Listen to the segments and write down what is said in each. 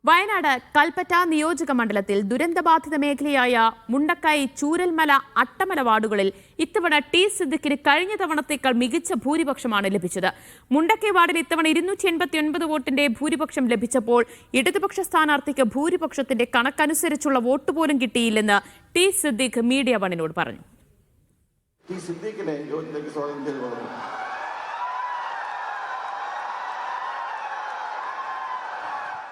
വയനാട് കൽപ്പറ്റ നിയോജക മണ്ഡലത്തിൽ ദുരന്തബാധിത മേഖലയായ മുണ്ടക്കൈ, ചൂരൽമല, അട്ടമല വാർഡുകളിൽ ഇത്തവണ ടി സിദ്ദിഖിന് കഴിഞ്ഞ തവണത്തേക്കാൾ മികച്ച ഭൂരിപക്ഷമാണ് ലഭിച്ചത്. മുണ്ടക്കൈ വാർഡിൽ ഇത്തവണ 289 വോട്ടിന്റെ ഭൂരിപക്ഷം ലഭിച്ചപ്പോൾ ഇടതുപക്ഷ സ്ഥാനാർത്ഥിക്ക് ഭൂരിപക്ഷത്തിന്റെ കണക്കനുസരിച്ചുള്ള വോട്ട് പോലും കിട്ടിയില്ലെന്ന് ടി സിദ്ദിഖ് മീഡിയ വണ്ണിനോട് പറഞ്ഞു.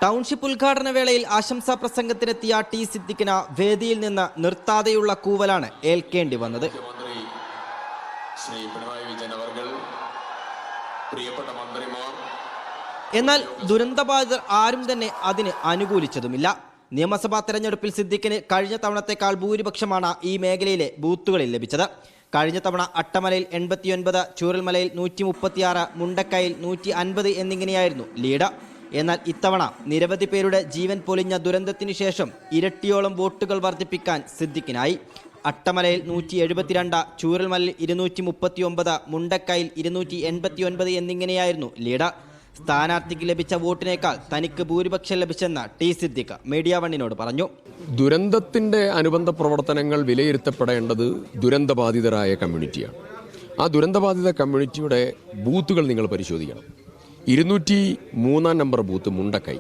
ടൗൺഷിപ്പ് ഉദ്ഘാടന വേളയിൽ ആശംസാ പ്രസംഗത്തിനെത്തിയ ടി സിദ്ദിഖിന് വേദിയിൽ നിന്ന് നിർത്താതെയുള്ള കൂവലാണ് ഏൽക്കേണ്ടി വന്നത്. എന്നാൽ ദുരന്തബാധിതർ ആരും തന്നെ അതിന് അനുകൂലിച്ചതുമില്ല. നിയമസഭാ തെരഞ്ഞെടുപ്പിൽ സിദ്ദിഖിന് കഴിഞ്ഞ തവണത്തേക്കാൾ ഭൂരിപക്ഷമാണ് ഈ മേഖലയിലെ ബൂത്തുകളിൽ ലഭിച്ചത്. കഴിഞ്ഞ തവണ അട്ടമലയിൽ 89, ചൂരൽമലയിൽ 136, മുണ്ടക്കൈയിൽ 150 എന്നിങ്ങനെയായിരുന്നു ലീഡ്. എന്നാൽ ഇത്തവണ നിരവധി പേരുടെ ജീവൻ പൊലിഞ്ഞ ദുരന്തത്തിനു ശേഷം ഇരട്ടിയോളം വോട്ടുകൾ വർദ്ധിപ്പിക്കാൻ സിദ്ദിഖിനായി. അട്ടമലയിൽ 172, ചൂരൽമലയിൽ 239, മുണ്ടക്കൈയിൽ 289 എന്നിങ്ങനെയായിരുന്നു ലീഡ്. സ്ഥാനാർത്ഥിക്ക് ലഭിച്ച വോട്ടിനേക്കാൾ തനിക്ക് ഭൂരിപക്ഷം ലഭിച്ചെന്ന് ടി സിദ്ദിഖ് മീഡിയ വണ്ണിനോട് പറഞ്ഞു. ദുരന്തത്തിന്റെ അനുബന്ധ പ്രവർത്തനങ്ങൾ വിലയിരുത്തപ്പെടേണ്ടത് ദുരന്തബാധിതരായ കമ്മ്യൂണിറ്റിയാണ്. ആ ദുരന്തബാധിത കമ്മ്യൂണിറ്റിയുടെ ബൂത്തുകൾ നിങ്ങൾ പരിശോധിക്കണം. 203 നമ്പർ ബൂത്ത് മുണ്ടക്കൈ,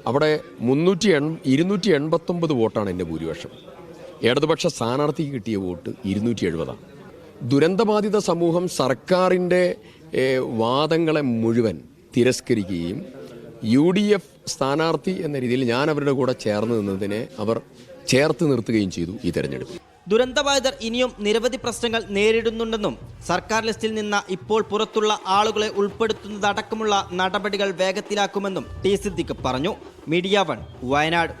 അവിടെ 289 വോട്ടാണ് എൻ്റെ ഭൂരിപക്ഷം. ഇടതുപക്ഷ സ്ഥാനാർത്ഥിക്ക് കിട്ടിയ വോട്ട് 270. ദുരന്തബാധിത സമൂഹം സർക്കാരിൻ്റെ വാദങ്ങളെ മുഴുവൻ തിരസ്കരിക്കുകയും UDF സ്ഥാനാർത്ഥി എന്ന രീതിയിൽ ഞാൻ അവരുടെ കൂടെ ചേർന്ന് നിന്നതിനെ അവർ ചേർത്ത് നിർത്തുകയും ചെയ്തു ഈ തെരഞ്ഞെടുപ്പ്. ദുരന്തബാധിതർ ഇനിയും നിരവധി പ്രശ്നങ്ങൾ നേരിടുന്നുണ്ടെന്നും സർക്കാർ ലിസ്റ്റിൽ നിന്ന് ഇപ്പോൾ പുറത്തുള്ള ആളുകളെ ഉൾപ്പെടുത്തുന്നതടക്കമുള്ള നടപടികൾ വേഗത്തിലാക്കുമെന്നും ടി സിദ്ദിഖ് പറഞ്ഞു. മീഡിയ 1, വയനാട്.